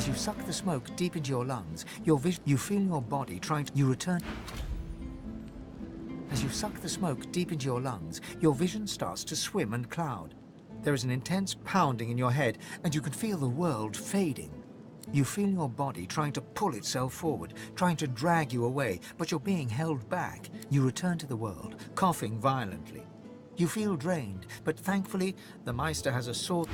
As you suck the smoke deep into your lungs, you feel your body trying to... You return... As you suck the smoke deep into your lungs, your vision starts to swim and cloud. There is an intense pounding in your head, and you can feel the world fading. You feel your body trying to pull itself forward, trying to drag you away, but you're being held back. You return to the world, coughing violently. You feel drained, but thankfully, the Meister has a sword...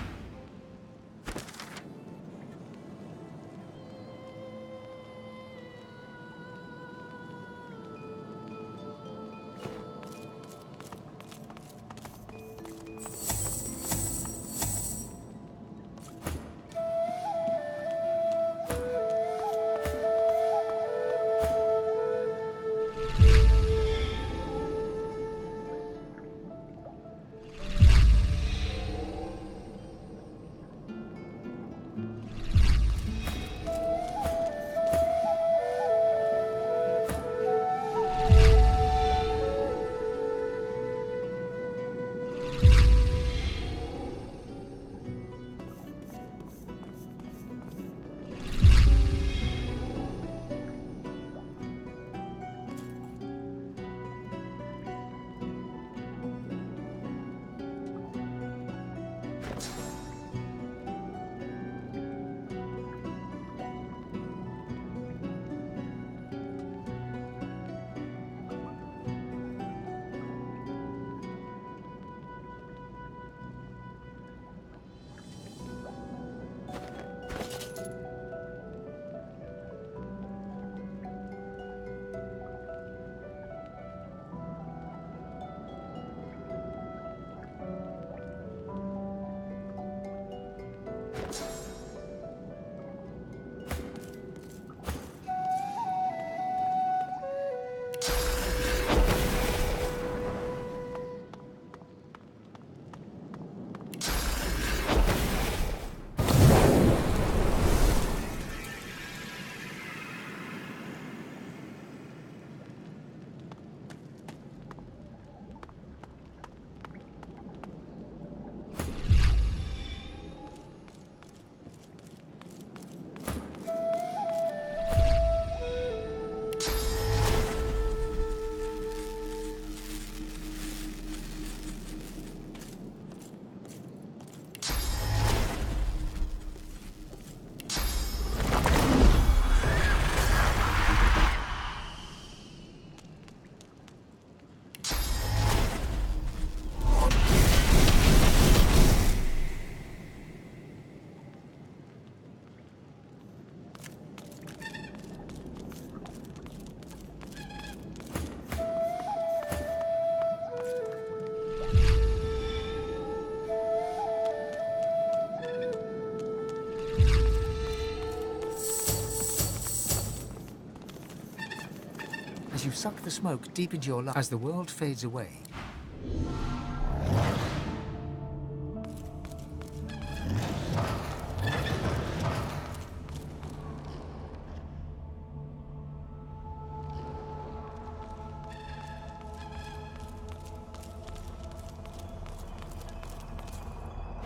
As you suck the smoke deep into your lungs, as the world fades away,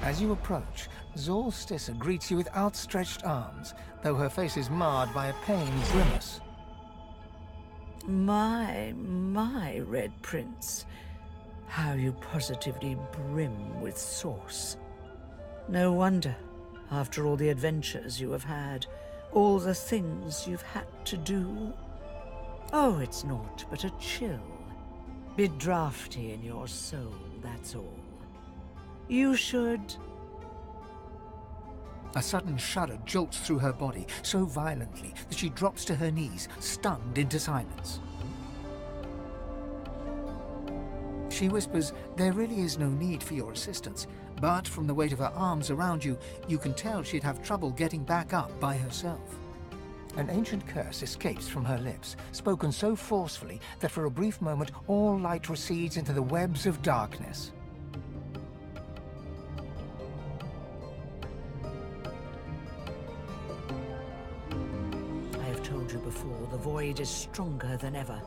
as you approach, Zolstissa greets you with outstretched arms, though her face is marred by a pained grimace. My Red Prince. How you positively brim with sauce. No wonder, after all the adventures you have had, all the things you've had to do. Oh, it's naught but a chill. Bit drafty in your soul, that's all. You should... A sudden shudder jolts through her body so violently that she drops to her knees, stunned into silence. She whispers, there really is no need for your assistance, but from the weight of her arms around you, you can tell she'd have trouble getting back up by herself. An ancient curse escapes from her lips, spoken so forcefully that for a brief moment all light recedes into the webs of darkness. Before, the void is stronger than ever,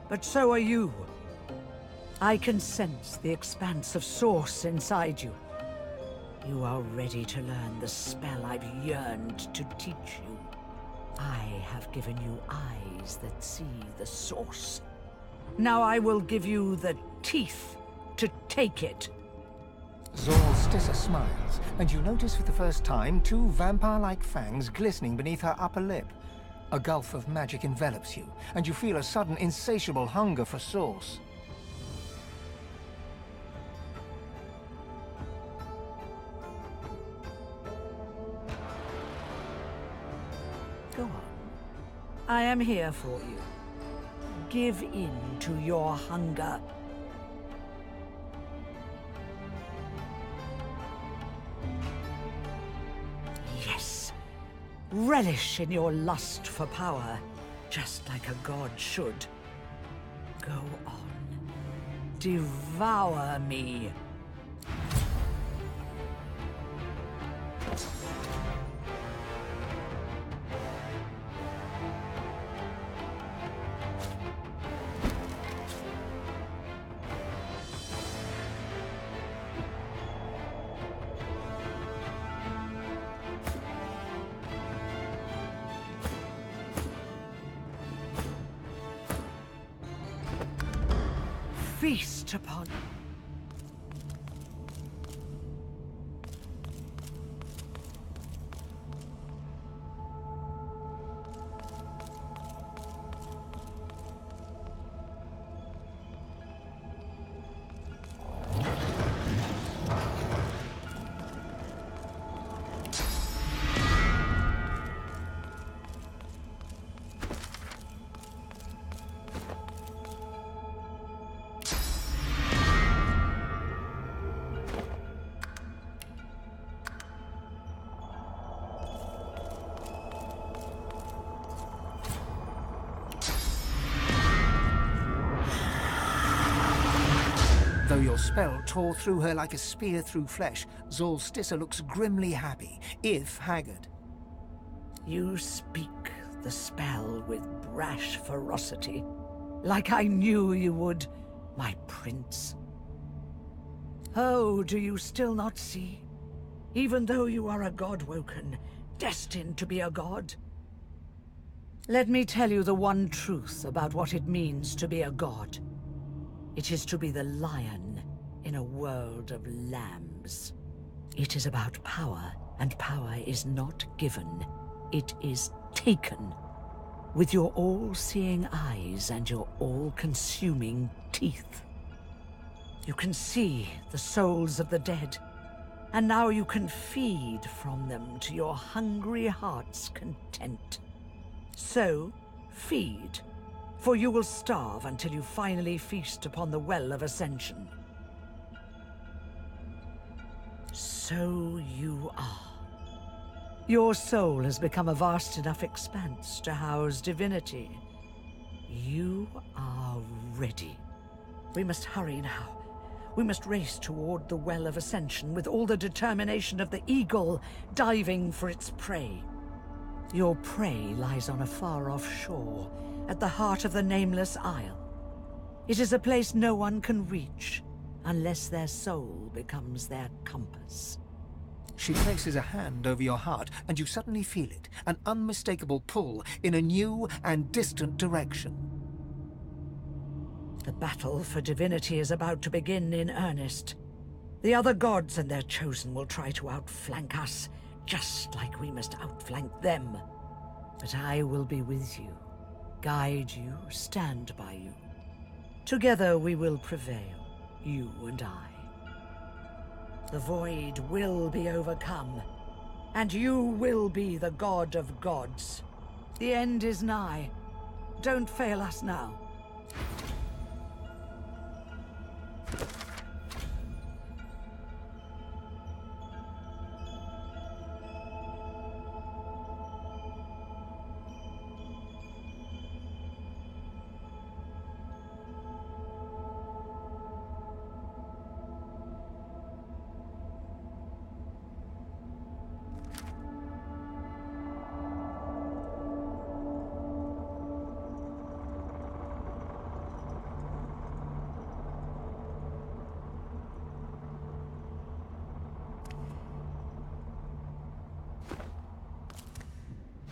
but so are you. I can sense the expanse of source inside you. You are ready to learn the spell I've yearned to teach you. I have given you eyes that see the source. Now I will give you the teeth to take it. Zorlstissa smiles, and you notice for the first time two vampire-like fangs glistening beneath her upper lip. A gulf of magic envelops you, and you feel a sudden insatiable hunger for source. Go on. I am here for you. Give in to your hunger. Yes. Relish in your lust for power, just like a god should. Go on. Devour me. Feast upon... Though your spell tore through her like a spear through flesh, Zorlstissa looks grimly happy, if haggard. You speak the spell with brash ferocity, like I knew you would, my prince. Oh, do you still not see? Even though you are a god-woken, destined to be a god? Let me tell you the one truth about what it means to be a god. It is to be the lion in a world of lambs. It is about power, and power is not given. It is taken. With your all-seeing eyes and your all-consuming teeth. You can see the souls of the dead, and now you can feed from them to your hungry heart's content. So, feed. For you will starve until you finally feast upon the Well of Ascension. So you are. Your soul has become a vast enough expanse to house divinity. You are ready. We must hurry now. We must race toward the Well of Ascension with all the determination of the eagle diving for its prey. Your prey lies on a far-off shore, at the heart of the Nameless Isle. It is a place no one can reach, unless their soul becomes their compass. She places a hand over your heart, and you suddenly feel it, an unmistakable pull in a new and distant direction. The battle for divinity is about to begin in earnest. The other gods and their chosen will try to outflank us, just like we must outflank them. But I will be with you. Guide you, stand by you. Together we will prevail, you and I. The void will be overcome, and you will be the god of gods. The end is nigh. Don't fail us now.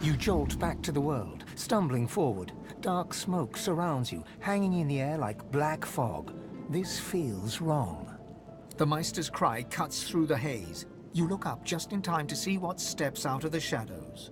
You jolt back to the world, stumbling forward. Dark smoke surrounds you, hanging in the air like black fog. This feels wrong. The Meister's cry cuts through the haze. You look up just in time to see what steps out of the shadows.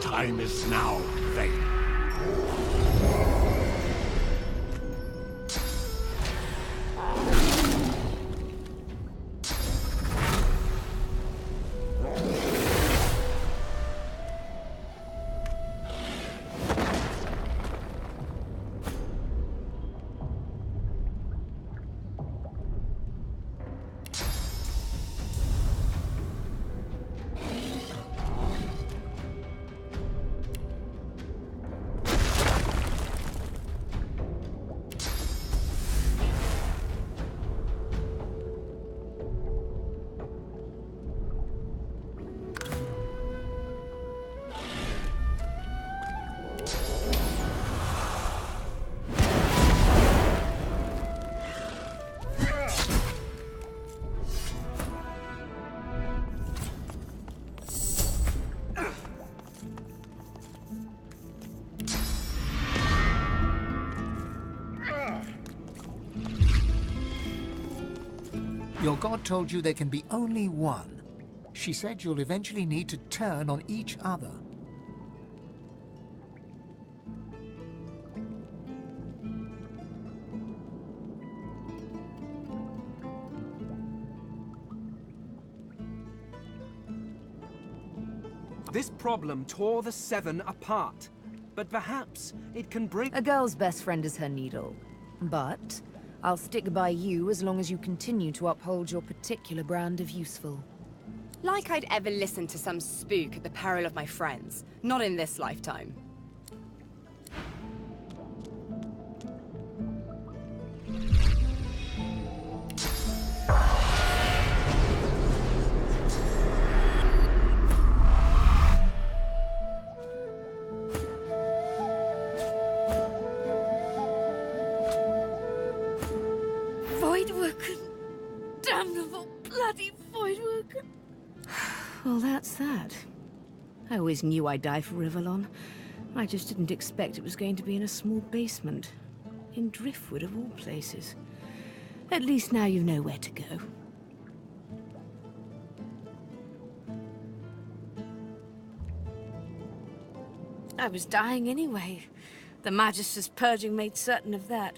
Time is now, Vayne. Your god told you there can be only one. She said you'll eventually need to turn on each other. This problem tore the Seven apart, but perhaps it can bring... A girl's best friend is her needle. But I'll stick by you as long as you continue to uphold your particular brand of useful. Like I'd ever listen to some spook at the peril of my friends. Not in this lifetime. Damnable bloody Voidworker! Well, that's that. I always knew I'd die for Rivellon. I just didn't expect it was going to be in a small basement. In Driftwood, of all places. At least now you know where to go. I was dying anyway. The Magister's purging made certain of that.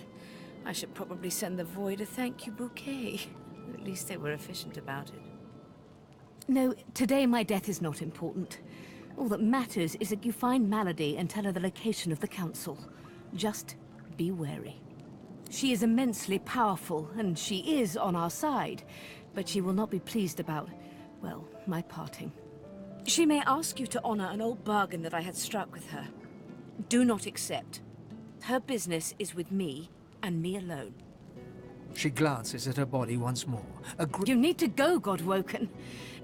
I should probably send the Void a thank you bouquet. At least they were efficient about it. No, today my death is not important. All that matters is that you find Malady and tell her the location of the Council. Just be wary. She is immensely powerful, and she is on our side, but she will not be pleased about, well, my parting. She may ask you to honor an old bargain that I had struck with her. Do not accept. Her business is with me, and me alone. She glances at her body once more. You need to go, Godwoken.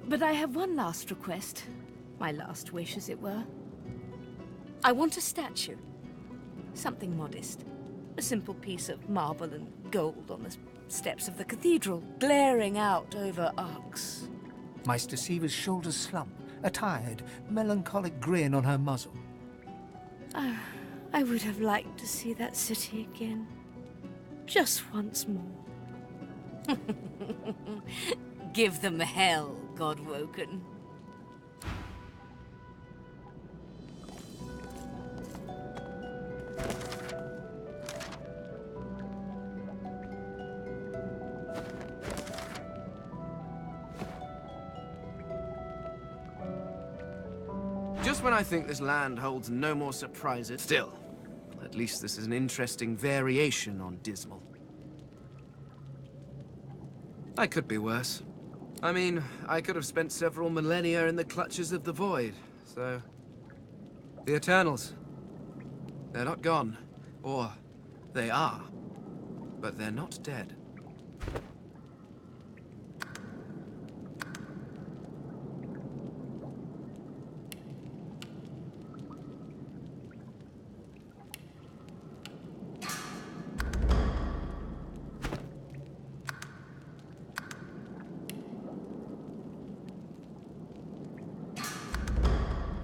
But I have one last request. My last wish, as it were. I want a statue. Something modest. A simple piece of marble and gold on the steps of the cathedral, glaring out over arcs. Meister Siever's shoulders slump, a tired, melancholic grin on her muzzle. I would have liked to see that city again. Just once more. Give them hell, Godwoken. Just when I think this land holds no more surprises, still, at least this is an interesting variation on Dismal. I could be worse. I mean, I could have spent several millennia in the clutches of the Void, so... The Eternals. They're not gone. Or, they are. But they're not dead.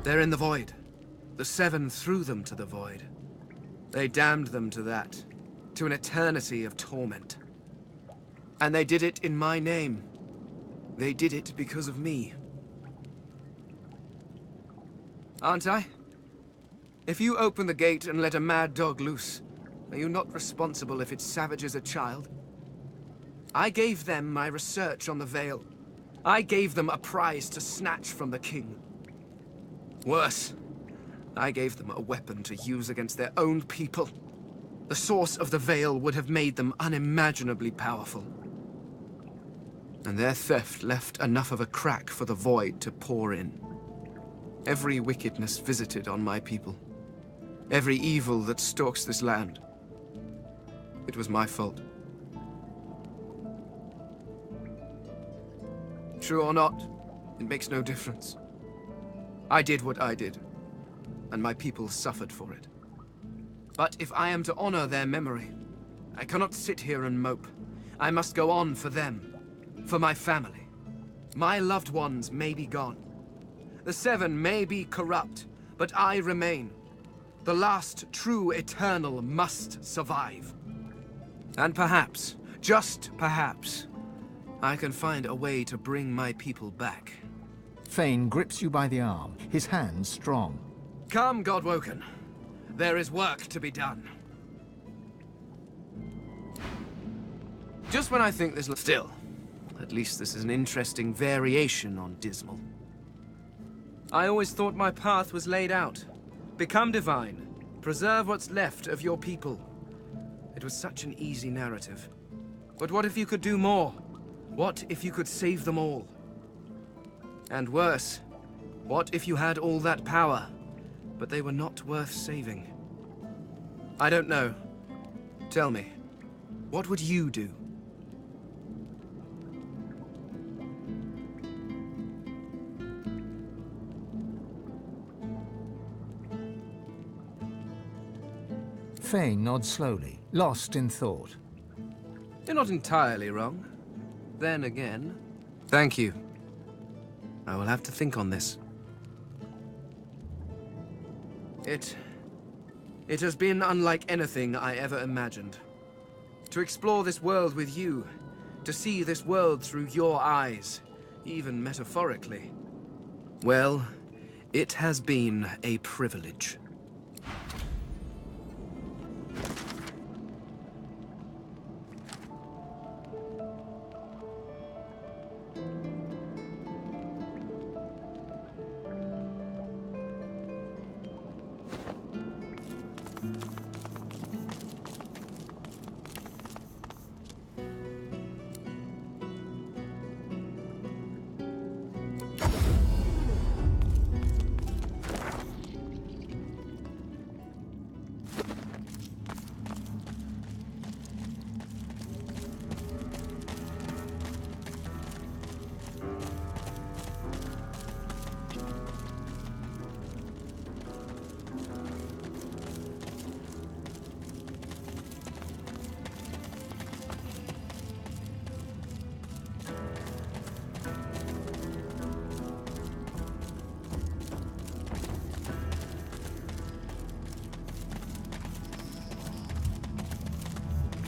They're in the Void. The Seven threw them to the Void. They damned them to that. To an eternity of torment. And they did it in my name. They did it because of me. Aren't I? If you open the gate and let a mad dog loose, are you not responsible if it savages a child? I gave them my research on the Veil. I gave them a prize to snatch from the king. Worse, I gave them a weapon to use against their own people. The source of the Veil would have made them unimaginably powerful. And their theft left enough of a crack for the Void to pour in. Every wickedness visited on my people. Every evil that stalks this land. It was my fault. True or not, it makes no difference. I did what I did, and my people suffered for it. But if I am to honor their memory, I cannot sit here and mope. I must go on for them, for my family. My loved ones may be gone. The Seven may be corrupt, but I remain. The last true Eternal must survive. And perhaps, just perhaps, I can find a way to bring my people back. Fane grips you by the arm, his hands strong. Come, Godwoken. There is work to be done. Just when I think this... Still, at least this is an interesting variation on Dismal. I always thought my path was laid out. Become divine. Preserve what's left of your people. It was such an easy narrative. But what if you could do more? What if you could save them all? And worse, what if you had all that power, but they were not worth saving? I don't know. Tell me, what would you do? Fane nods slowly, lost in thought. You're not entirely wrong. Then again, thank you. I will have to think on this. It has been unlike anything I ever imagined. To explore this world with you, to see this world through your eyes, even metaphorically. Well, it has been a privilege.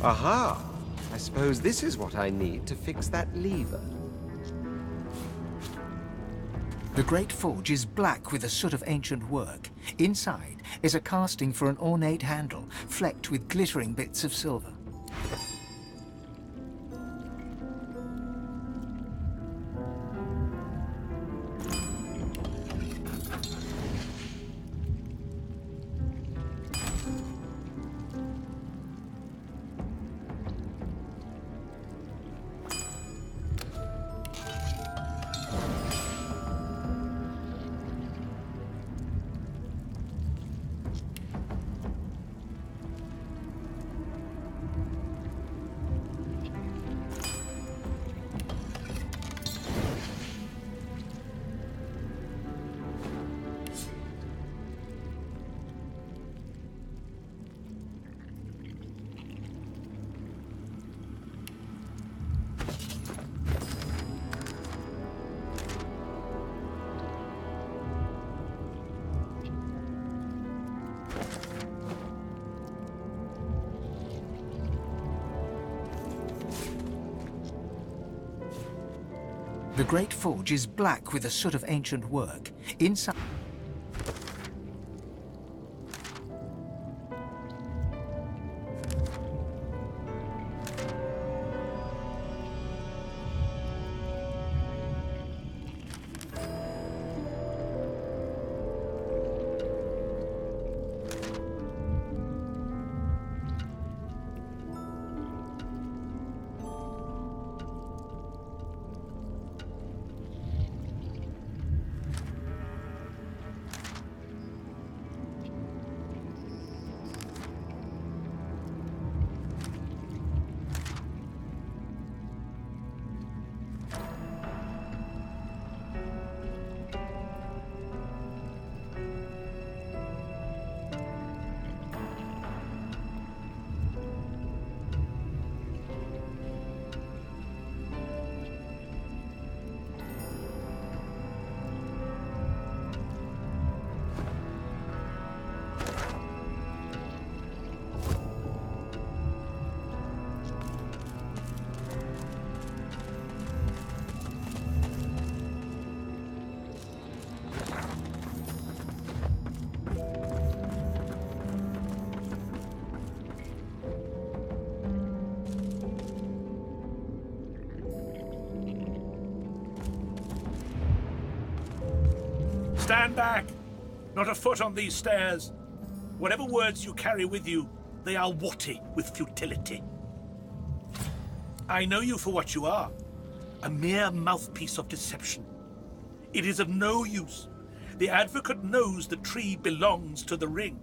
Aha! I suppose this is what I need to fix that lever. The great forge is black with the soot of ancient work. Inside is a casting for an ornate handle, flecked with glittering bits of silver. The great forge is black with the soot of ancient work. Inside... Stand back! Not a foot on these stairs. Whatever words you carry with you, they are warty with futility. I know you for what you are, a mere mouthpiece of deception. It is of no use. The advocate knows the tree belongs to the ring.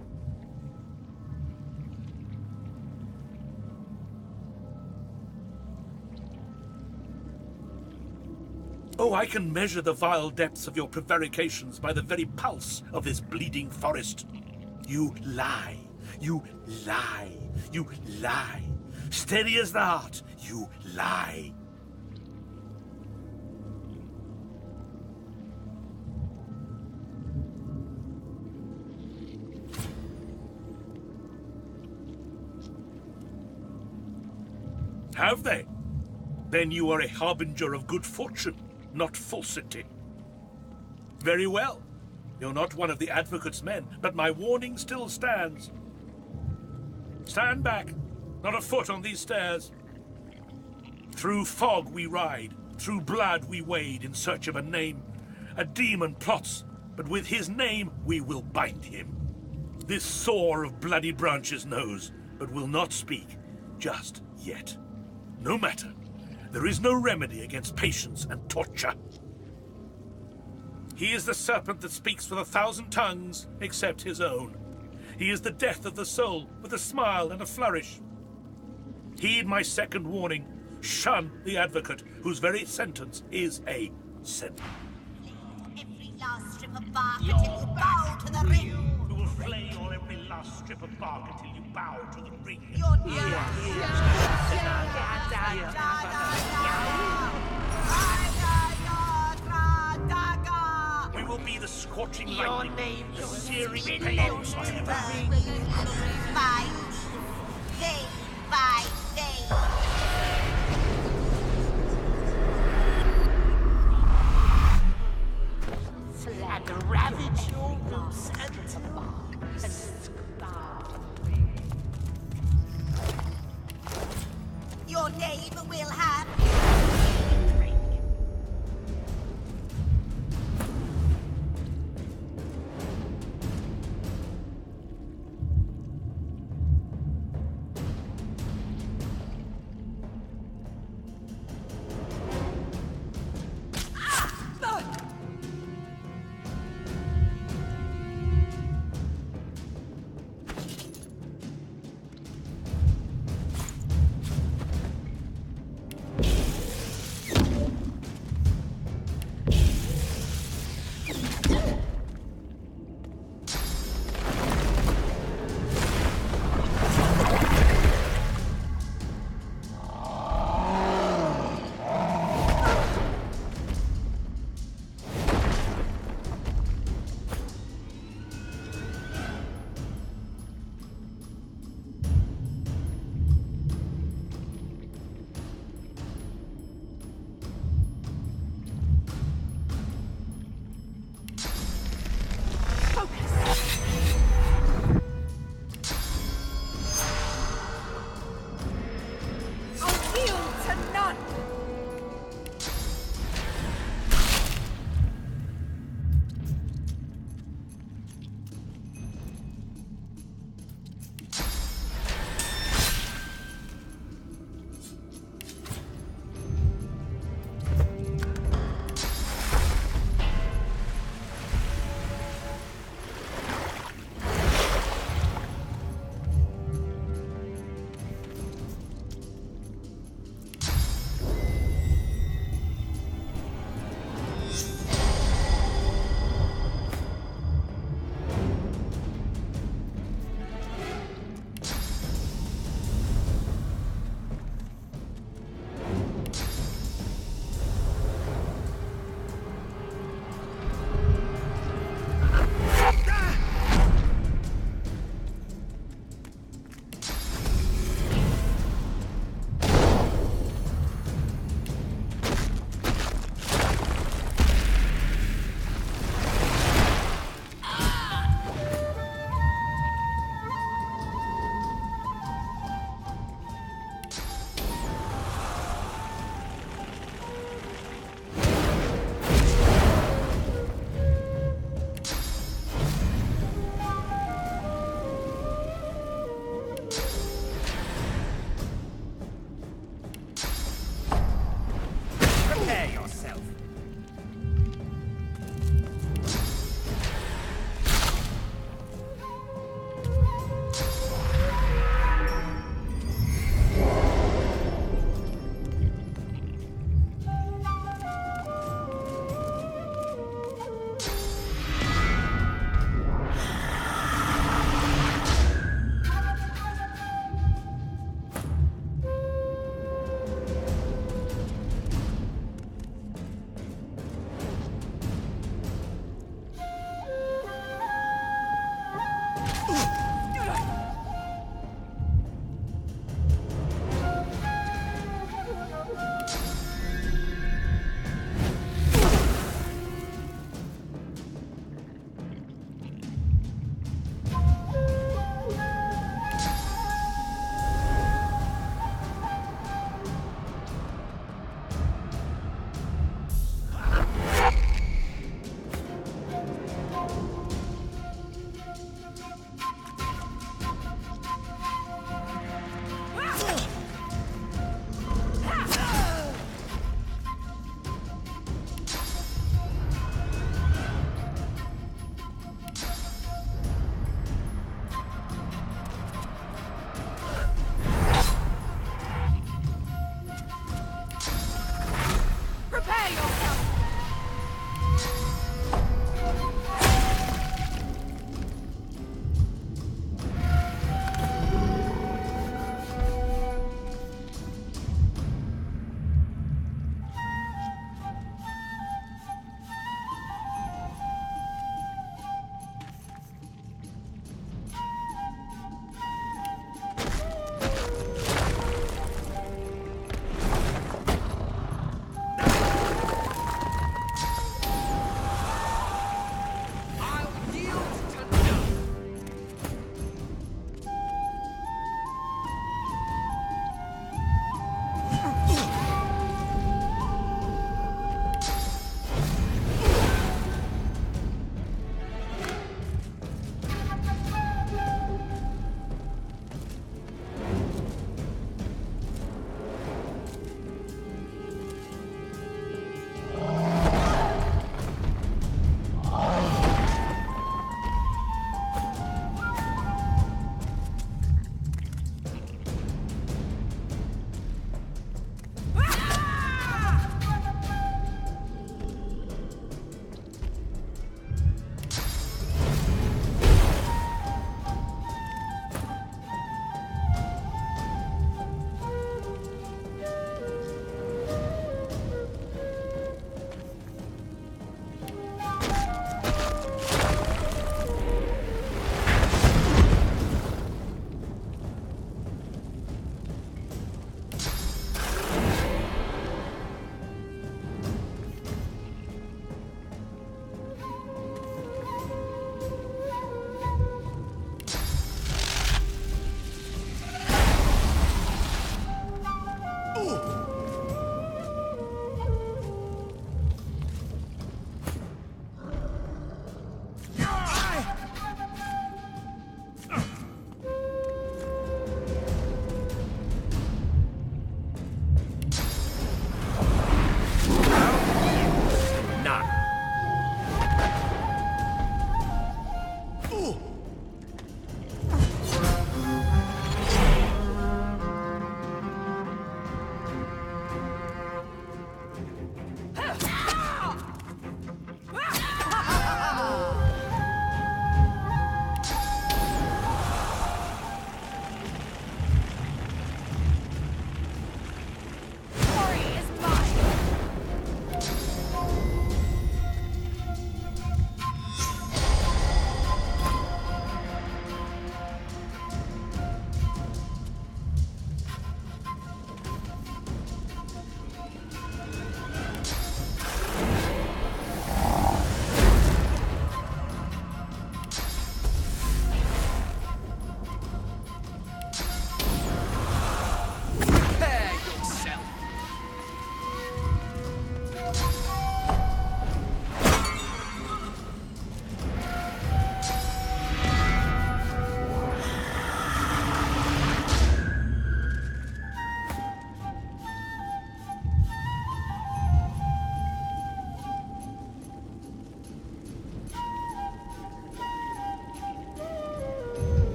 Oh, I can measure the vile depths of your prevarications by the very pulse of this bleeding forest. You lie. You lie. You lie. Steady as the heart, you lie. Have they? Then you are a harbinger of good fortune, not falsity. Very well. You're not one of the advocate's men, but my warning still stands. Stand back. Not a foot on these stairs. Through fog we ride, through blood we wade in search of a name. A demon plots, but with his name we will bind him. This sore of bloody branches knows, but will not speak, just yet. No matter. There is no remedy against patience and torture. He is the serpent that speaks with 1,000 tongues, except his own. He is the death of the soul, with a smile and a flourish. Heed my second warning. Shun the advocate, whose very sentence is a sin. Every last strip of bark until you bow to the ring. Who will flay your every last strip of bark until you bow to the ring. We will be the scorching lightning, the searing pain of the ring. By day by day. and ravage your roots and bark and scarred. Your name will have drink.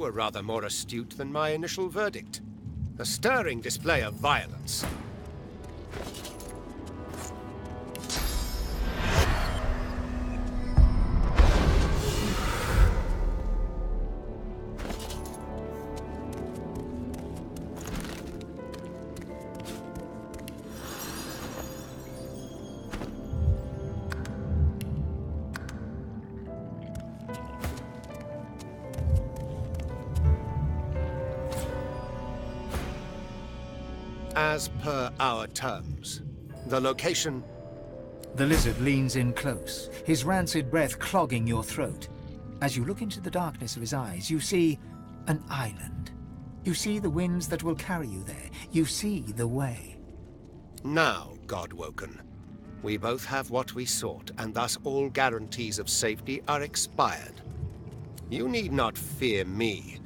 were rather more astute than my initial verdict. A stirring display of violence. As per our terms, the location... The lizard leans in close, his rancid breath clogging your throat. As you look into the darkness of his eyes, you see an island. You see the winds that will carry you there. You see the way. Now, Godwoken, we both have what we sought, and thus all guarantees of safety are expired. You need not fear me,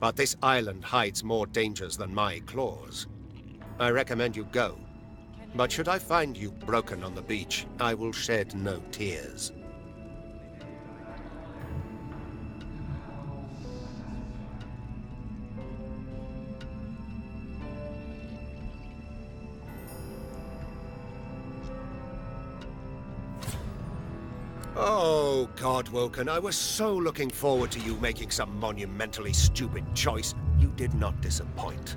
but this island hides more dangers than my claws. I recommend you go. But should I find you broken on the beach, I will shed no tears. Oh, Godwoken, I was so looking forward to you making some monumentally stupid choice. You did not disappoint.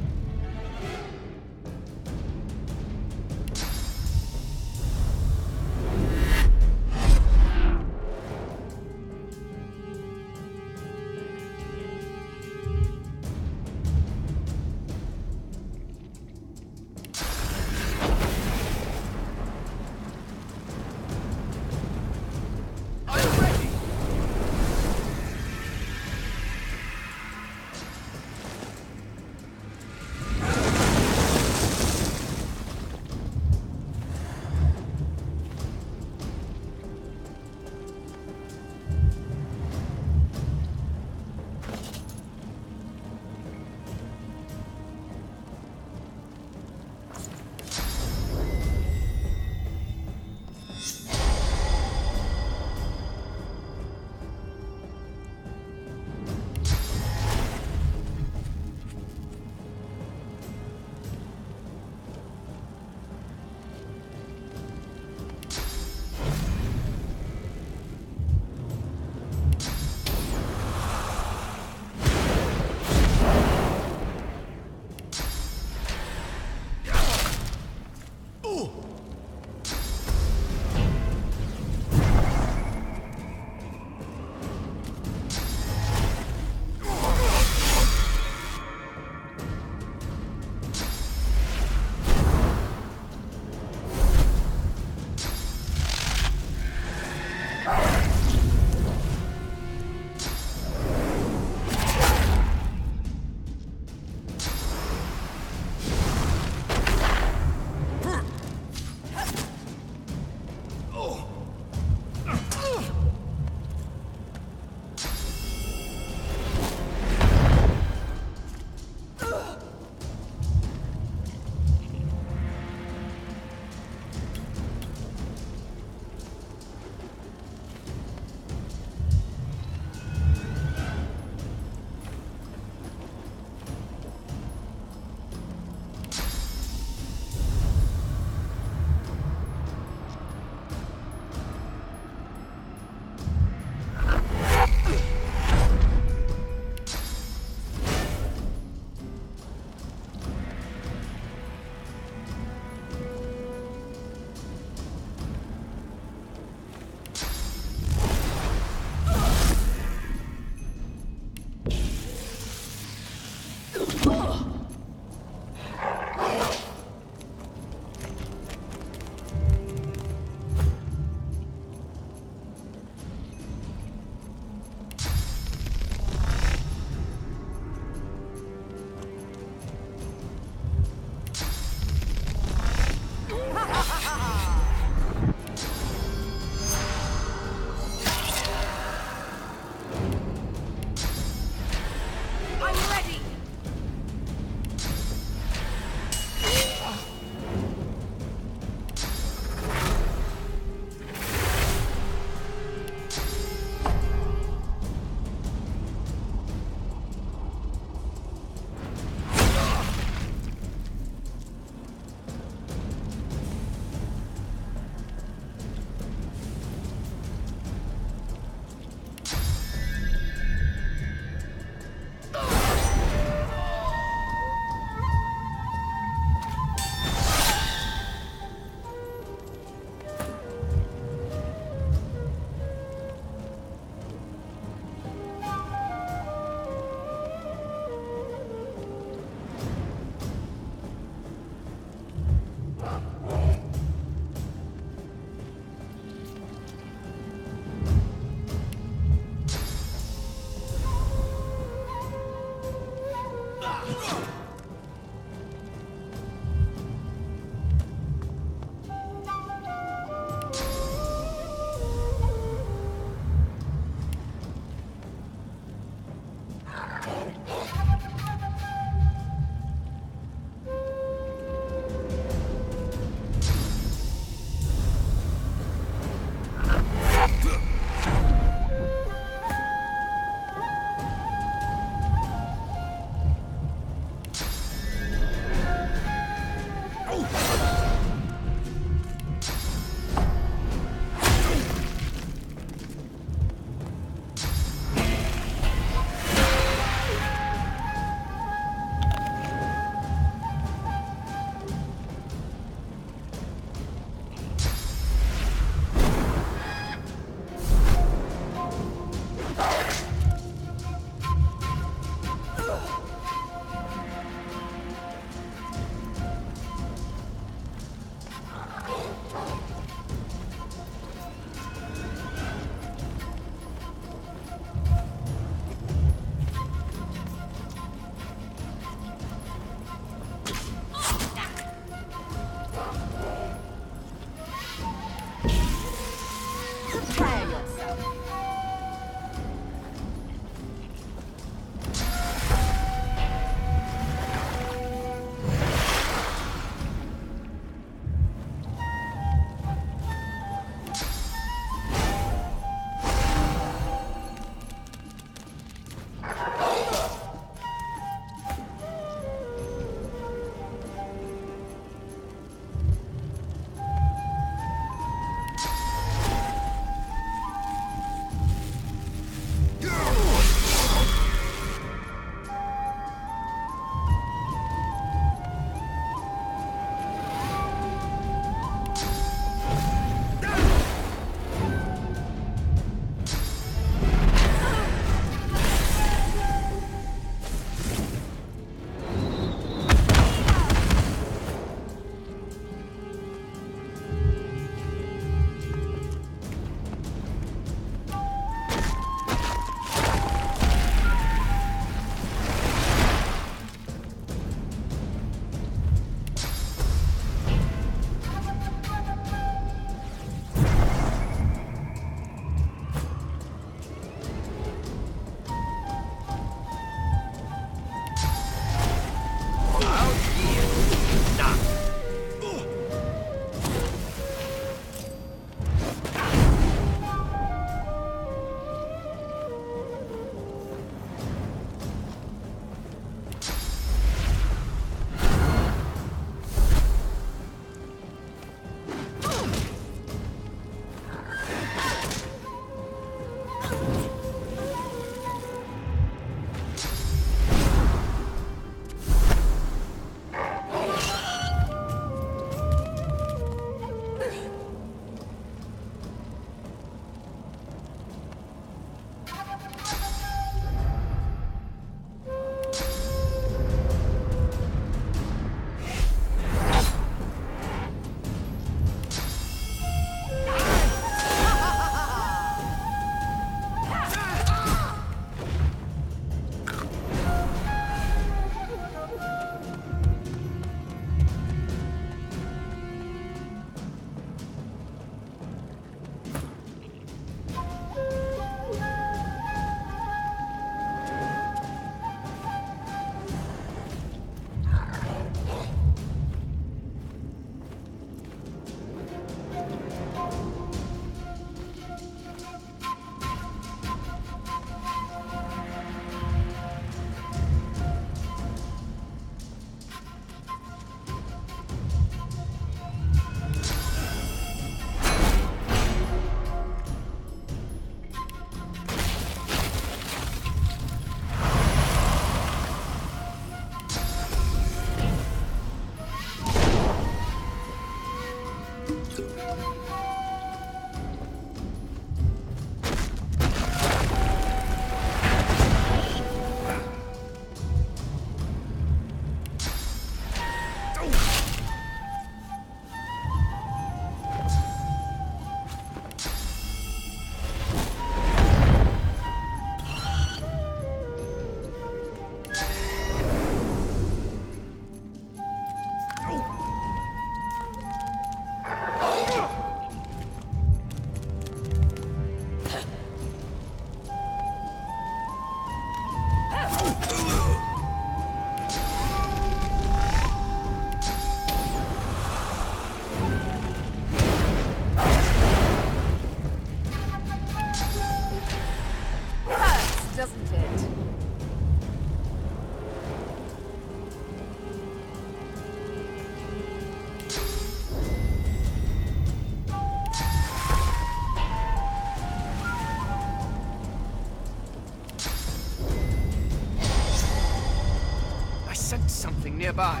something nearby.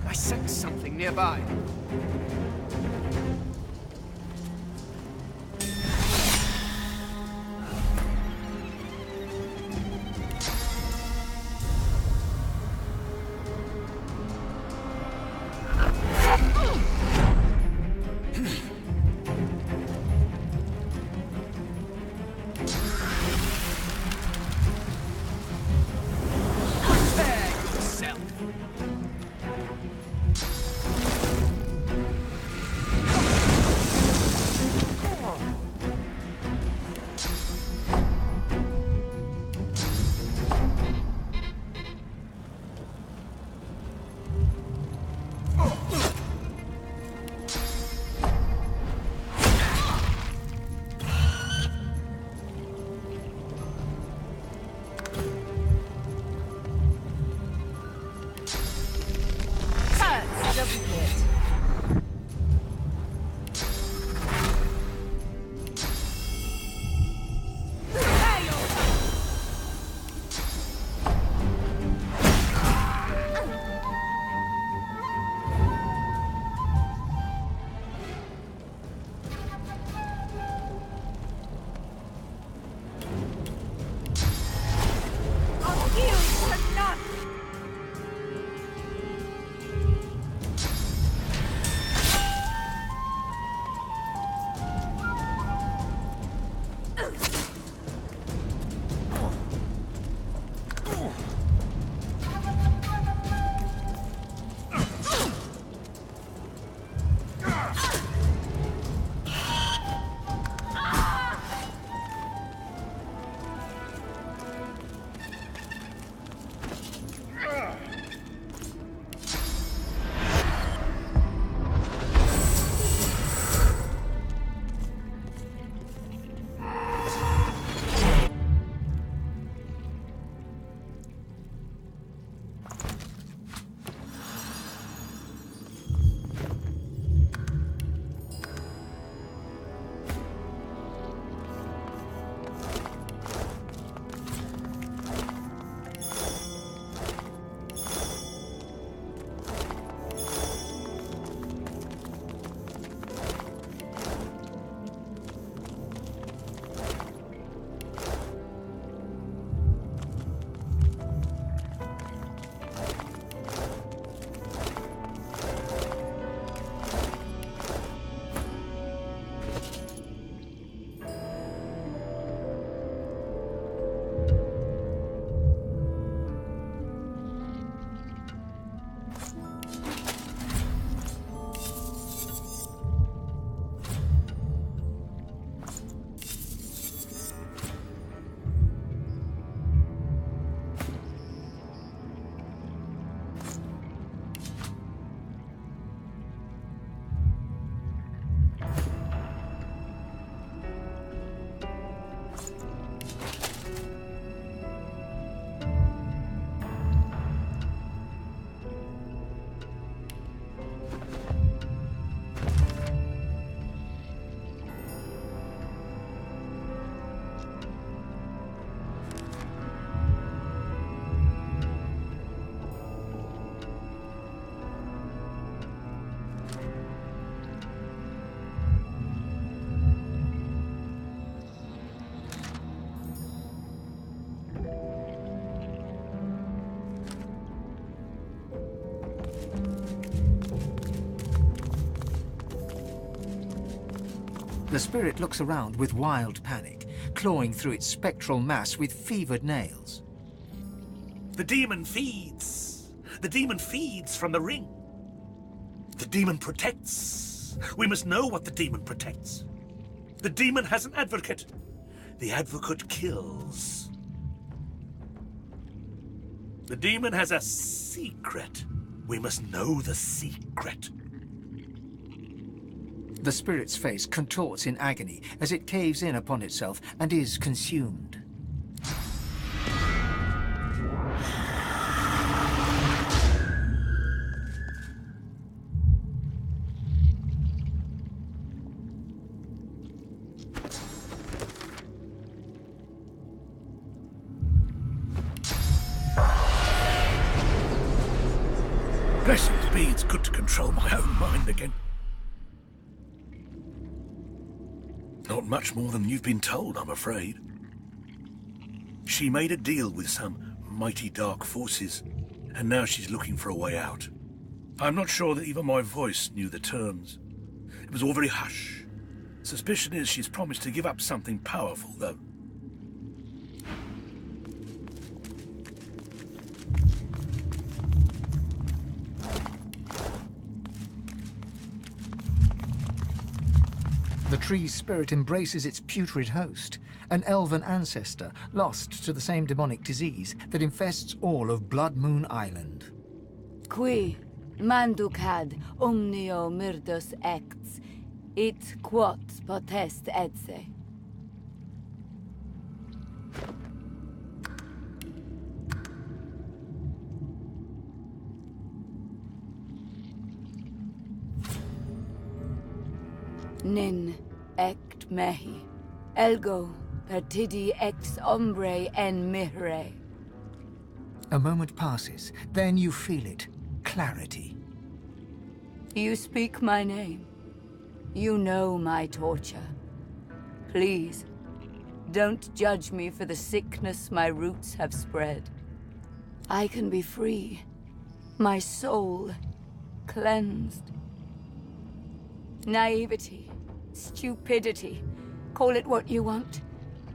I sense something nearby. Prepare yourself. The spirit looks around with wild panic, clawing through its spectral mass with fevered nails. The demon feeds. The demon feeds from the ring. The demon protects. We must know what the demon protects. The demon has an advocate. The advocate kills. The demon has a secret. We must know the secret. The spirit's face contorts in agony as it caves in upon itself and is consumed. Blessed be, it's good to control my own mind again. Not much more than you've been told, I'm afraid. She made a deal with some mighty dark forces, and now she's looking for a way out. I'm not sure that even my voice knew the terms. It was all very hush. Suspicion is she's promised to give up something powerful, though. The tree's spirit embraces its putrid host, an elven ancestor lost to the same demonic disease that infests all of Blood Moon Island. Qui manducad omnio myrdus ects, it quot potest etse. Nin ect mehi, elgo pertidi ex ombre en mihre. A moment passes, then you feel it. Clarity. You speak my name. You know my torture. Please, don't judge me for the sickness my roots have spread. I can be free. My soul cleansed. Naivety, stupidity, call it what you want.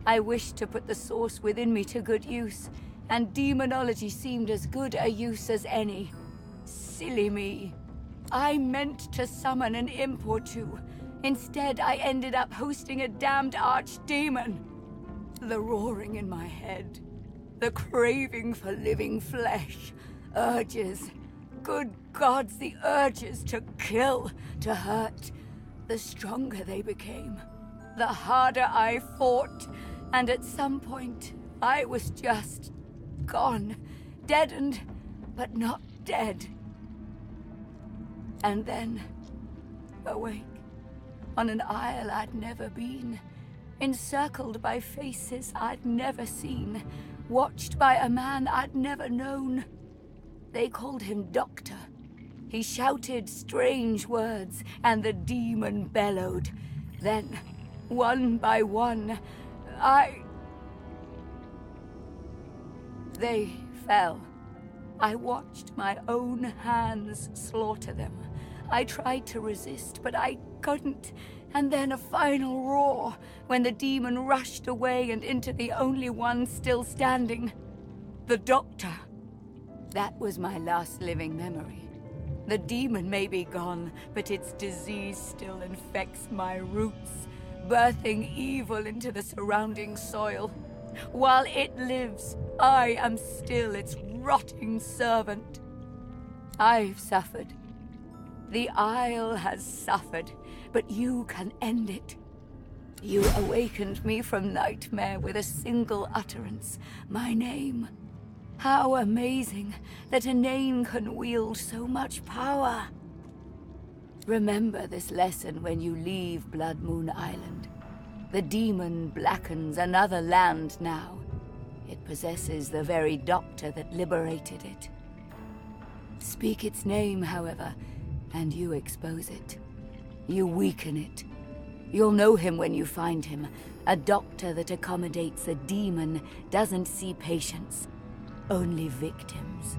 I wished to put the source within me to good use, and demonology seemed as good a use as any. Silly me. I meant to summon an imp or two. Instead, I ended up hosting a damned archdemon. The roaring in my head, the craving for living flesh, urges. Good gods, the urges to kill, to hurt. The stronger they became, the harder I fought, and at some point, I was just gone, deadened, but not dead. And then, awake, on an isle I'd never been, encircled by faces I'd never seen, watched by a man I'd never known. They called him Doctor. He shouted strange words, and the demon bellowed. Then, one by one, They fell. I watched my own hands slaughter them. I tried to resist, but I couldn't. And then a final roar, when the demon rushed away and into the only one still standing. The Doctor. That was my last living memory. The demon may be gone, but its disease still infects my roots, birthing evil into the surrounding soil. While it lives, I am still its rotting servant. I've suffered. The Isle has suffered, but you can end it. You awakened me from nightmare with a single utterance, my name. How amazing that a name can wield so much power. Remember this lesson when you leave Blood Moon Island. The demon blackens another land now. It possesses the very doctor that liberated it. Speak its name, however, and you expose it. You weaken it. You'll know him when you find him. A doctor that accommodates a demon doesn't see patients. Only victims.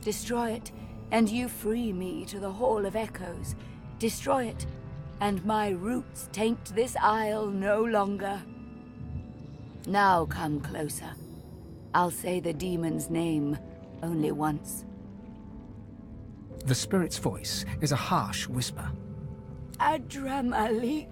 Destroy it, and you free me to the Hall of Echoes. Destroy it, and my roots taint this isle no longer. Now come closer. I'll say the demon's name only once. The spirit's voice is a harsh whisper. Adramalik.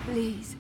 Please.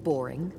Boring.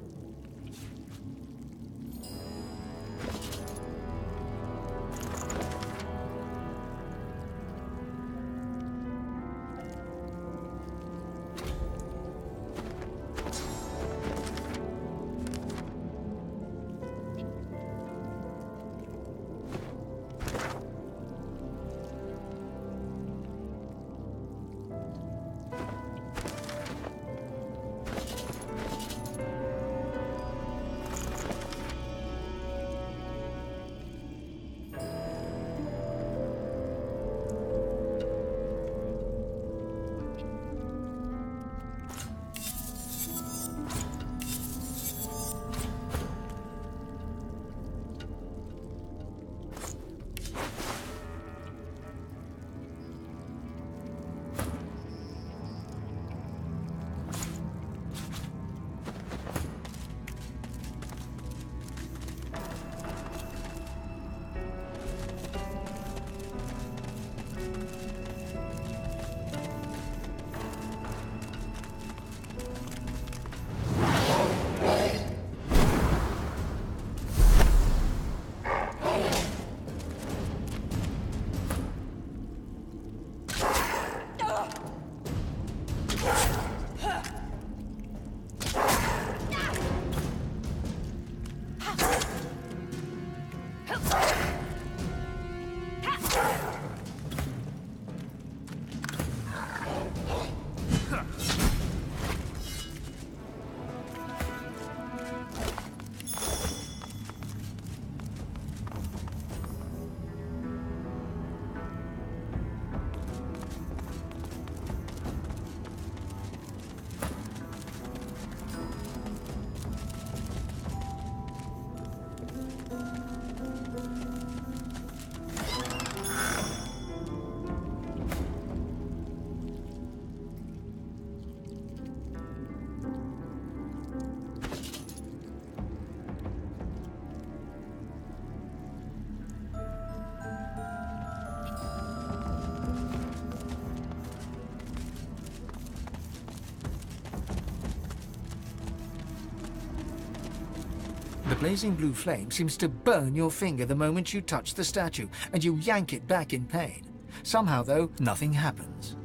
The blazing blue flame seems to burn your finger the moment you touch the statue, and you yank it back in pain. Somehow, though, nothing happens.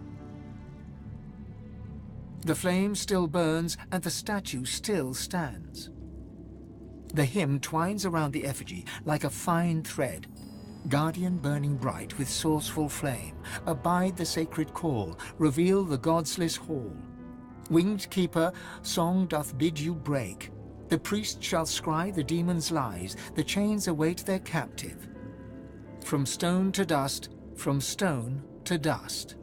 The flame still burns, and the statue still stands. The hymn twines around the effigy like a fine thread. Guardian burning bright with sourceful flame, abide the sacred call, reveal the godsless hall. Winged keeper, song doth bid you break. The priest shall scry the demon's lies, the chains await their captive. From stone to dust, from stone to dust.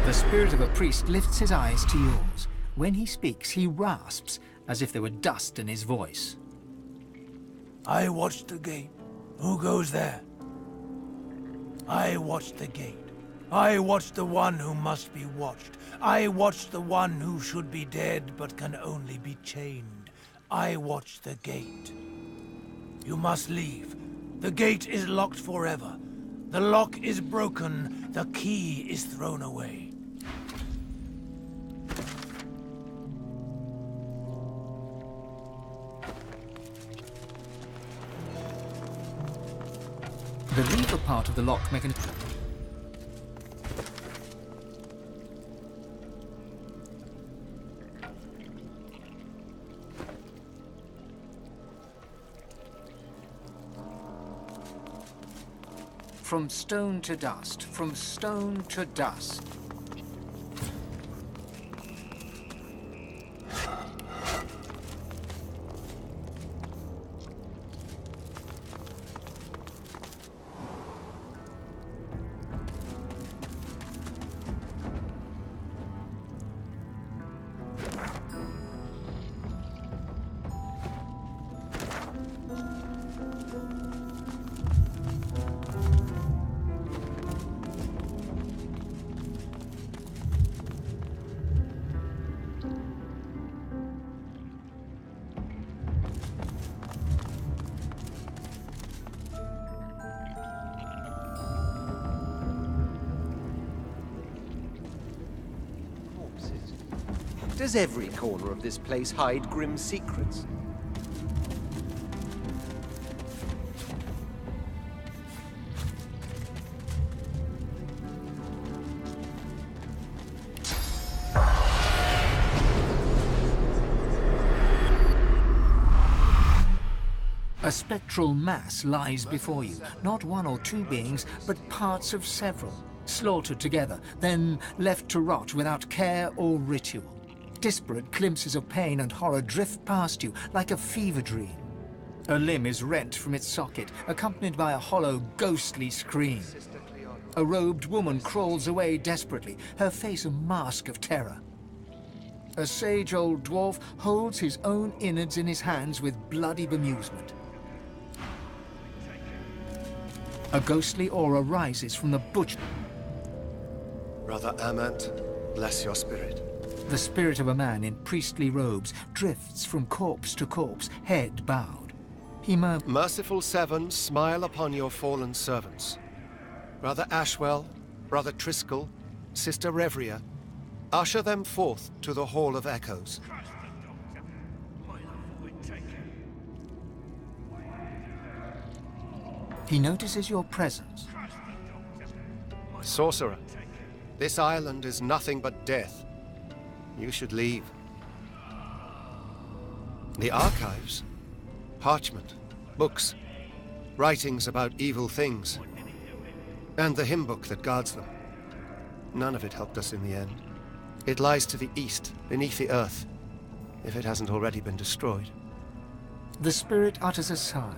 The spirit of a priest lifts his eyes to yours. When he speaks, he rasps, as if there were dust in his voice. I watch the gate. Who goes there? I watch the gate. I watch the one who must be watched. I watch the one who should be dead but can only be chained. I watch the gate. You must leave. The gate is locked forever. The lock is broken. The key is thrown away. The lever part of the lock mechanism. From stone to dust, from stone to dust. Does every corner of this place hide grim secrets? A spectral mass lies before you, not one or two beings, but parts of several, slaughtered together, then left to rot without care or ritual. Disparate glimpses of pain and horror drift past you like a fever dream. A limb is rent from its socket, accompanied by a hollow, ghostly scream. A robed woman crawls away desperately, her face a mask of terror. A sage old dwarf holds his own innards in his hands with bloody bemusement. A ghostly aura rises from the butcher. Brother Amant, bless your spirit. The spirit of a man in priestly robes drifts from corpse to corpse, head bowed. He murmurs, Merciful Seven, smile upon your fallen servants. Brother Ashwell, Brother Triskel, Sister Revria, usher them forth to the Hall of Echoes. He notices your presence. Sorcerer, this island is nothing but death. You should leave. The archives, parchment, books, writings about evil things, and the hymn book that guards them. None of it helped us in the end. It lies to the east, beneath the earth, if it hasn't already been destroyed. The spirit utters a sigh.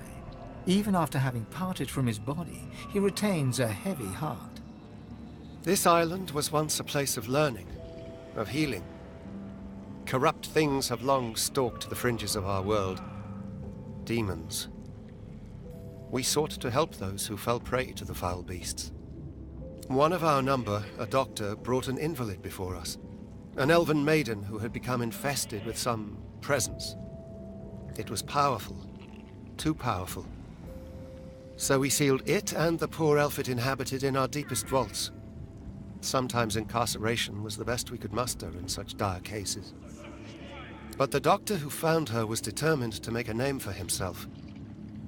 Even after having parted from his body, he retains a heavy heart. This island was once a place of learning, of healing. Corrupt things have long stalked the fringes of our world. Demons. We sought to help those who fell prey to the foul beasts. One of our number, a doctor, brought an invalid before us. An elven maiden who had become infested with some presence. It was powerful. Too powerful. So we sealed it and the poor elf it inhabited in our deepest vaults. Sometimes incarceration was the best we could muster in such dire cases. But the doctor who found her was determined to make a name for himself.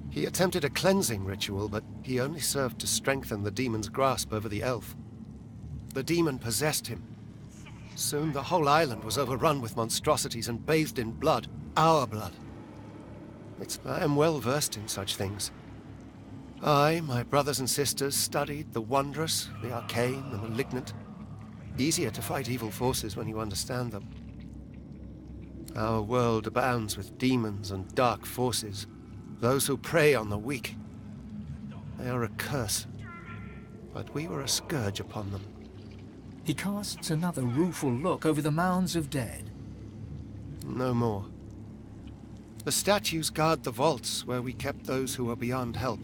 He attempted a cleansing ritual, but he only served to strengthen the demon's grasp over the elf. The demon possessed him. Soon the whole island was overrun with monstrosities and bathed in blood. Our blood. I am well versed in such things. I, my brothers and sisters, studied the wondrous, the arcane, the malignant. Easier to fight evil forces when you understand them. Our world abounds with demons and dark forces, those who prey on the weak. They are a curse, but we were a scourge upon them. He casts another rueful look over the mounds of dead. No more. The statues guard the vaults where we kept those who were beyond help.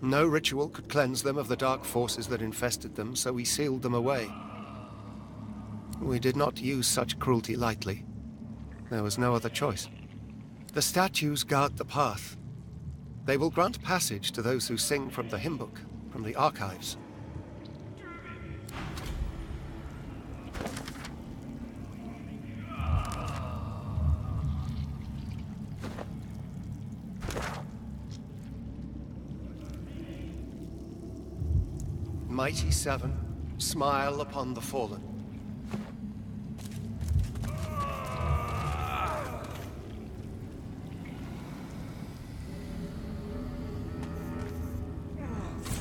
No ritual could cleanse them of the dark forces that infested them, so we sealed them away. We did not use such cruelty lightly. There was no other choice. The statues guard the path. They will grant passage to those who sing from the hymn book, from the archives. Mighty Seven, smile upon the fallen.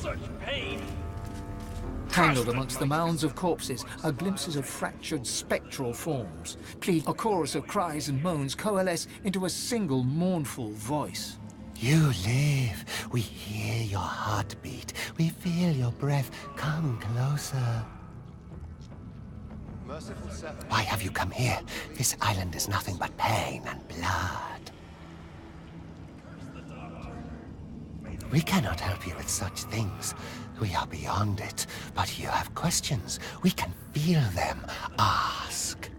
Such pain! Tangled amongst the mounds of corpses are glimpses of fractured spectral forms. A chorus of cries and moans coalesce into a single mournful voice. You live. We hear your heartbeat. We feel your breath. Come closer. Merciful Seven. Why have you come here? This island is nothing but pain and blood. We cannot help you with such things. We are beyond it. But you have questions. We can feel them. Ask.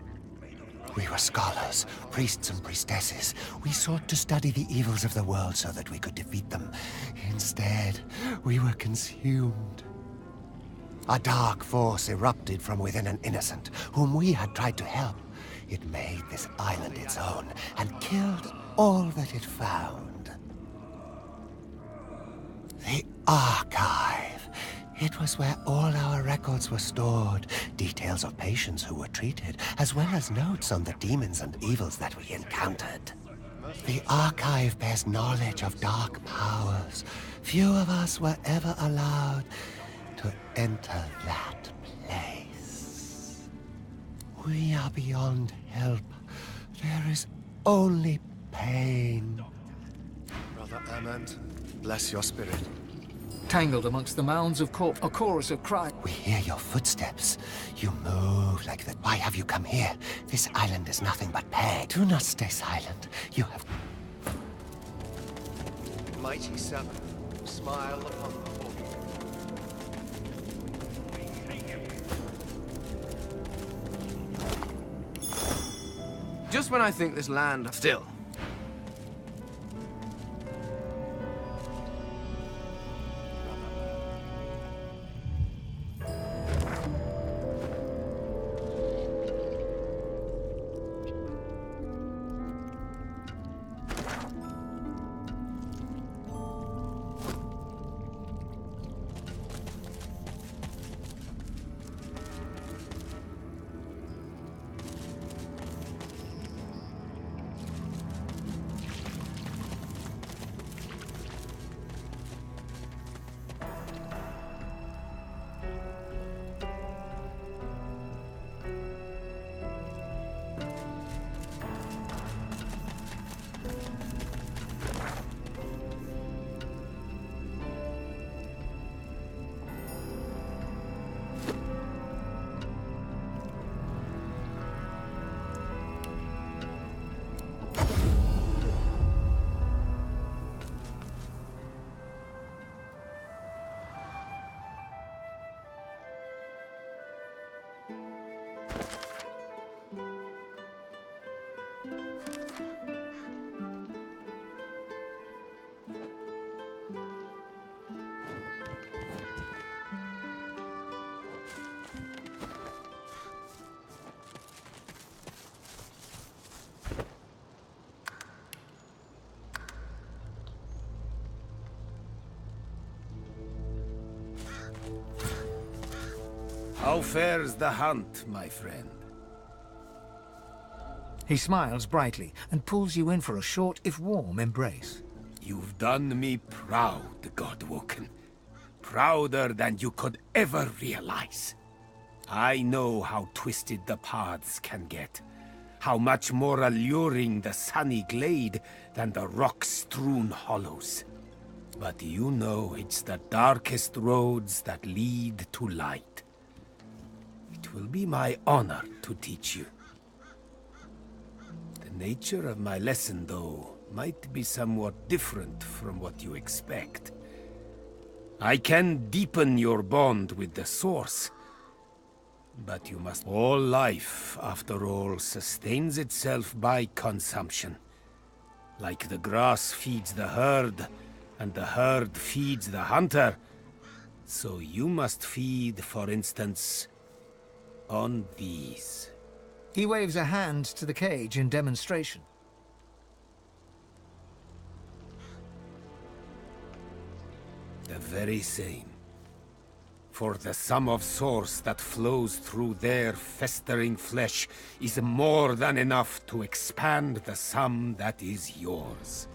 We were scholars, priests and priestesses. We sought to study the evils of the world so that we could defeat them. Instead, we were consumed. A dark force erupted from within an innocent, whom we had tried to help. It made this island its own, and killed all that it found. The Archive. It was where all our records were stored. Details of patients who were treated, as well as notes on the demons and evils that we encountered. The Archive bears knowledge of dark powers. Few of us were ever allowed to enter that place. We are beyond help. There is only pain. Brother Amand, bless your spirit. Tangled amongst the mounds of corpse, a chorus of cry. We hear your footsteps. You move like that. Why have you come here? This island is nothing but pain. Do not stay silent. You have... Mighty Seven, smile upon the whole. Just when I think this land still. How fares the hunt, my friend? He smiles brightly and pulls you in for a short, if warm, embrace. You've done me proud, Godwoken. Prouder than you could ever realize. I know how twisted the paths can get. How much more alluring the sunny glade than the rock-strewn hollows. But you know it's the darkest roads that lead to light. It will be my honor to teach you. The nature of my lesson, though, might be somewhat different from what you expect. I can deepen your bond with the Source, but you must... All life, after all, sustains itself by consumption. Like the grass feeds the herd, and the herd feeds the hunter, so you must feed, for instance, on these. He waves a hand to the cage in demonstration. The very same. For the sum of source that flows through their festering flesh is more than enough to expand the sum that is yours.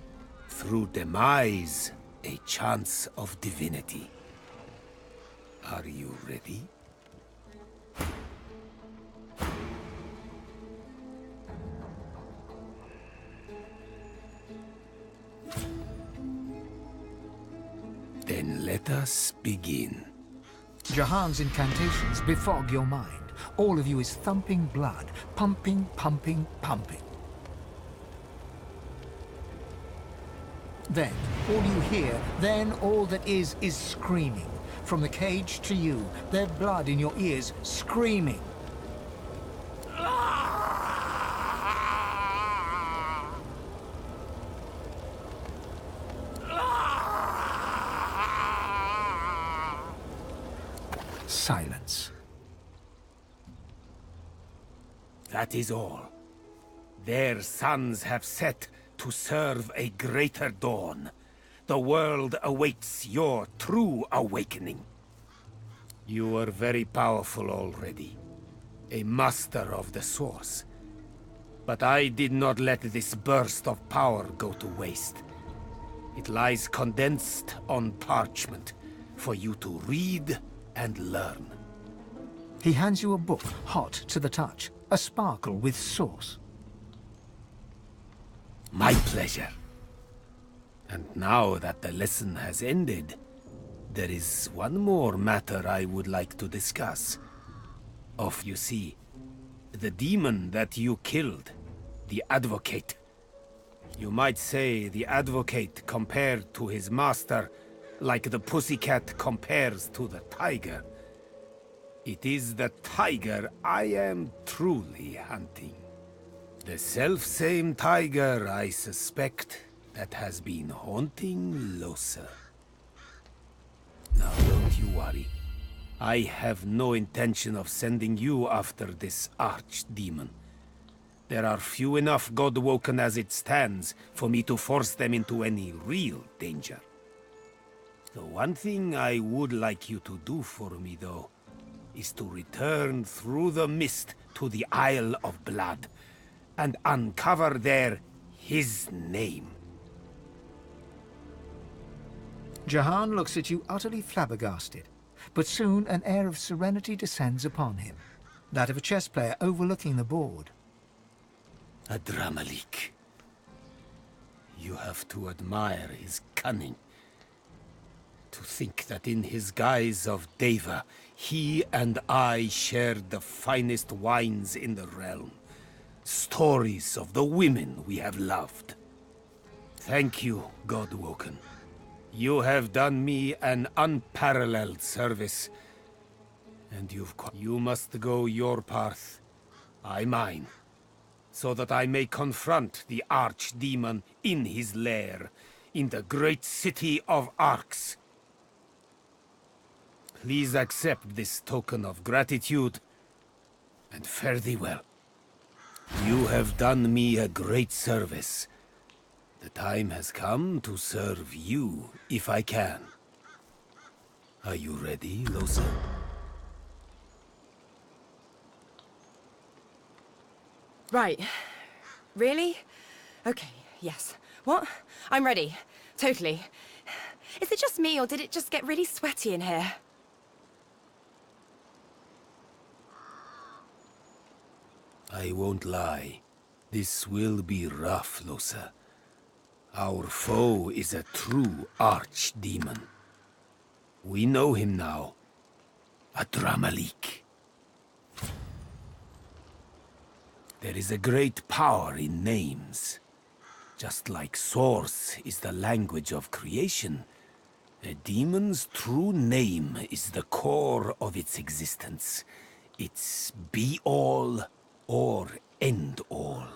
Through demise, a chance of divinity. Are you ready? Then let us begin. Jahan's incantations befog your mind. All of you is thumping blood, pumping, pumping, pumping. Then, all you hear, then all that is screaming. From the cage to you, their blood in your ears, screaming. Silence. That is all. Their suns have set to serve a greater dawn. The world awaits your true awakening. You are very powerful already. A master of the Source. But I did not let this burst of power go to waste. It lies condensed on parchment for you to read and learn. He hands you a book, hot to the touch, a sparkle with sauce. My pleasure. And now that the lesson has ended, there is one more matter I would like to discuss. You see, the demon that you killed, the Advocate. You might say the Advocate compared to his master, like the pussycat compares to the tiger. It is the tiger I am truly hunting. The self-same tiger, I suspect, that has been haunting Lohse. Now, don't you worry. I have no intention of sending you after this archdemon. There are few enough God-woken as it stands for me to force them into any real danger. The one thing I would like you to do for me, though, is to return through the mist to the Isle of Blood and uncover there his name. Jahan looks at you utterly flabbergasted, but soon an air of serenity descends upon him, that of a chess player overlooking the board. Adramalik. You have to admire his cunning. To think that in his guise of Deva, he and I shared the finest wines in the realm. Stories of the women we have loved. Thank you, Godwoken. You have done me an unparalleled service. And you must go your path, I mine, so that I may confront the archdemon in his lair, in the great city of Arx. Please accept this token of gratitude, and fare thee well. You have done me a great service. The time has come to serve you, if I can. Are you ready, Lohse? Right. Really? Okay, yes. What? I'm ready. Totally. Is it just me, or did it just get really sweaty in here? I won't lie. This will be rough, Lohse. Our foe is a true archdemon. We know him now. Adramalik. There is a great power in names. Just like Source is the language of creation, a demon's true name is the core of its existence. It's be-all or end-all.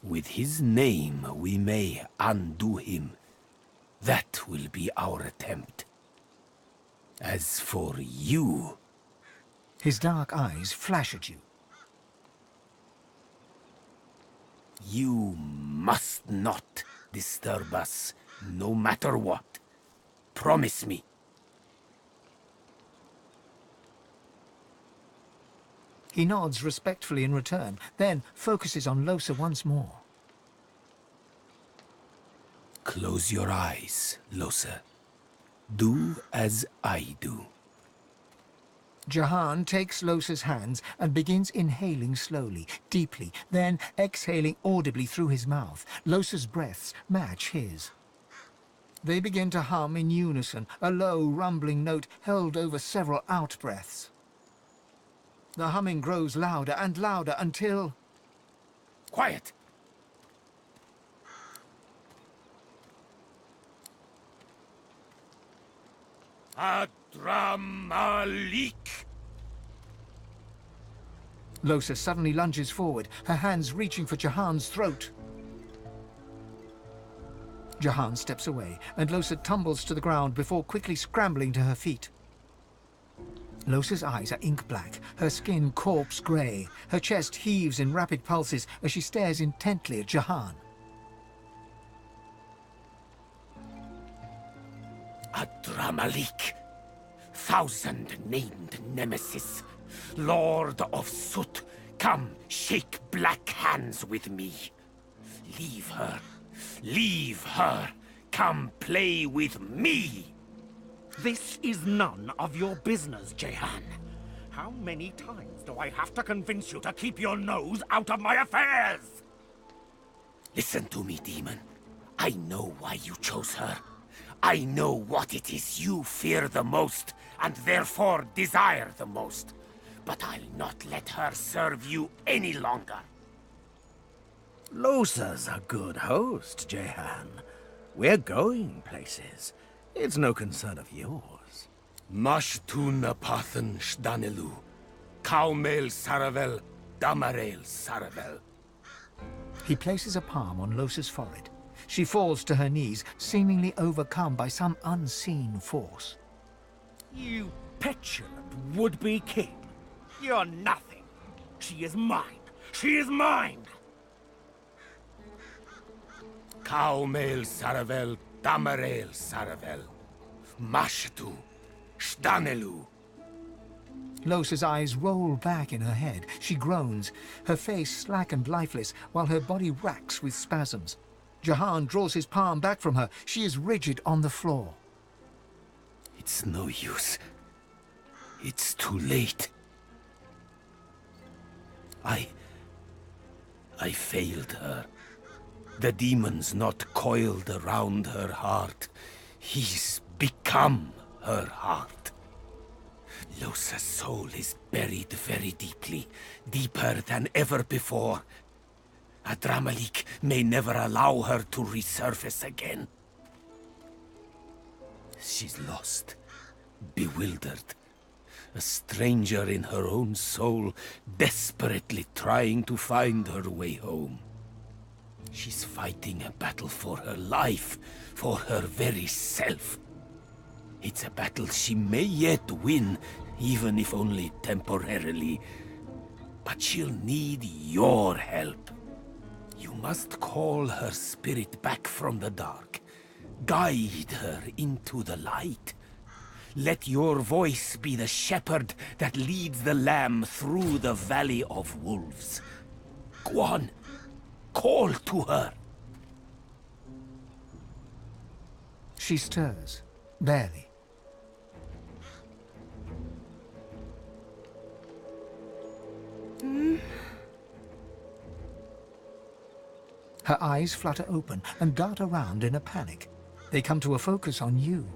With his name, we may undo him. That will be our attempt. As for you... His dark eyes flash at you. You must not disturb us, no matter what. Promise me. He nods respectfully in return, then focuses on Lohse once more. Close your eyes, Lohse. Do as I do. Jahan takes Lohse's hands and begins inhaling slowly, deeply, then exhaling audibly through his mouth. Lohse's breaths match his. They begin to hum in unison, a low, rumbling note held over several out-breaths. The humming grows louder and louder until... Quiet! Adramalik! Lohse suddenly lunges forward, her hands reaching for Jahan's throat. Jahan steps away, and Lohse tumbles to the ground before quickly scrambling to her feet. Lohse's eyes are ink-black, her skin corpse-grey. Her chest heaves in rapid pulses as she stares intently at Jahan. Adramalik, thousand-named nemesis, Lord of Soot, Come, shake black hands with me. Leave her. Leave her. Come play with me. This is none of your business, Jehan. How many times do I have to convince you to keep your nose out of my affairs? Listen to me, demon. I know why you chose her. I know what it is you fear the most, and therefore desire the most. But I'll not let her serve you any longer. Losa's a good host, Jehan. We're going places. It's no concern of yours. Mashtun Apathan Shdanelu. Kaumel Saravel, Damarel Saravel. He places a palm on Losa's forehead. She falls to her knees, seemingly overcome by some unseen force. You petulant would-be king. You're nothing. She is mine. She is mine. Kaumel Saravel, Damarel Saravel. Mashtu, Shdanelu. Losa's eyes roll back in her head. She groans, her face slack and lifeless, while her body racks with spasms. Jahan draws his palm back from her. She is rigid on the floor. It's no use. It's too late. I failed her. The demon's not coiled around her heart. He's become her heart. Losa's soul is buried very deeply, deeper than ever before. Adramalik may never allow her to resurface again. She's lost, bewildered, a stranger in her own soul, desperately trying to find her way home. She's fighting a battle for her life, for her very self. It's a battle she may yet win, even if only temporarily. But she'll need your help. You must call her spirit back from the dark. Guide her into the light. Let your voice be the shepherd that leads the lamb through the valley of wolves. Go on. Call to her. She stirs, barely. Her eyes flutter open and dart around in a panic. They come to a focus on you.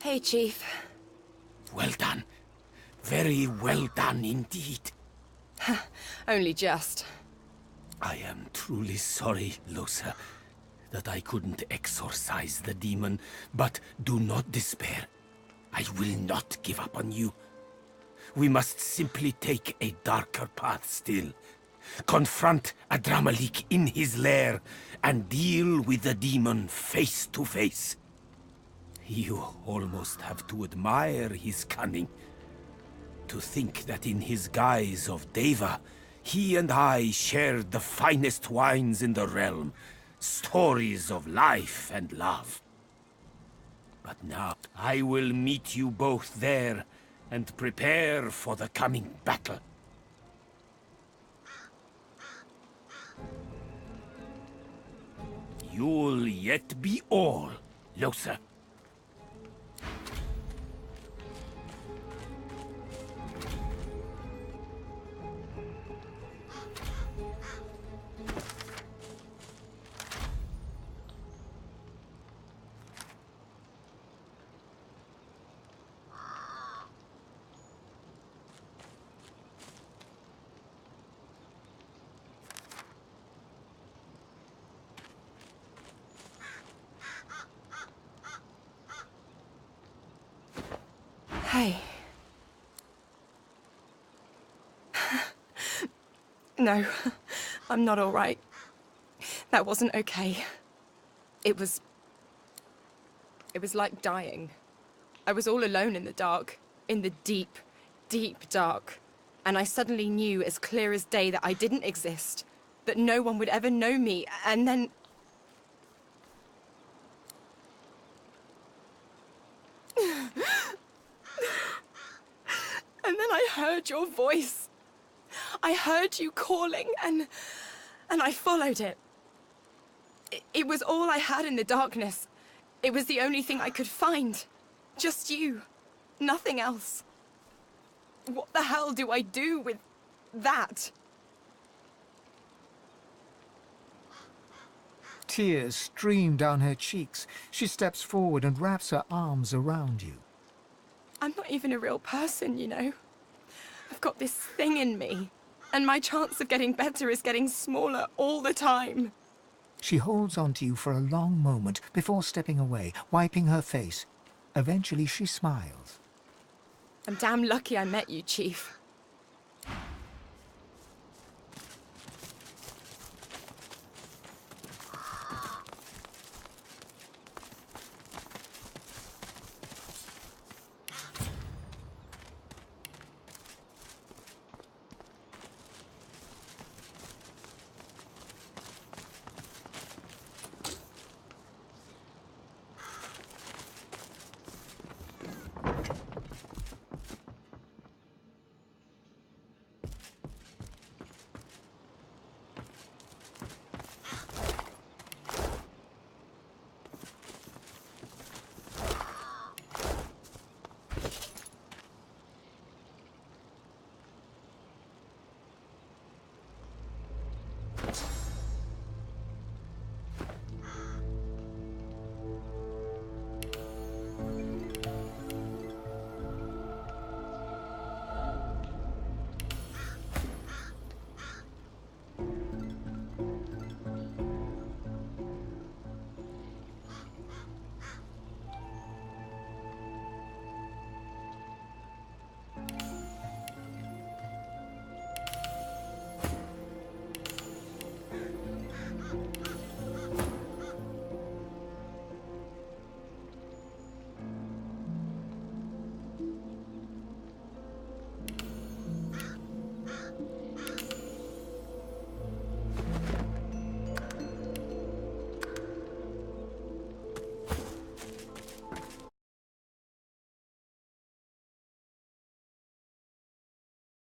Hey, Chief. Well done. Very well done indeed. Only just. I am truly sorry, Losa, that I couldn't exorcise the demon, but do not despair. I will not give up on you. We must simply take a darker path still. Confront Adramalik in his lair and deal with the demon face to face. You almost have to admire his cunning. To think that in his guise of Deva, he and I shared the finest wines in the realm, stories of life and love. But now I will meet you both there and prepare for the coming battle. You'll yet be all, Losa. Hey. No, I'm not all right. That wasn't okay. It was like dying. I was all alone in the dark, in the deep, deep dark. And I suddenly knew as clear as day that I didn't exist, that no one would ever know me, and then... And then I heard your voice. I heard you calling, and I followed it. It was all I had in the darkness. It was the only thing I could find. Just you. Nothing else. What the hell do I do with that? Tears stream down her cheeks. She steps forward and wraps her arms around you. I'm not even a real person, you know. I've got this thing in me, and my chance of getting better is getting smaller all the time. She holds onto you for a long moment before stepping away, wiping her face. Eventually she smiles. I'm damn lucky I met you, Chief.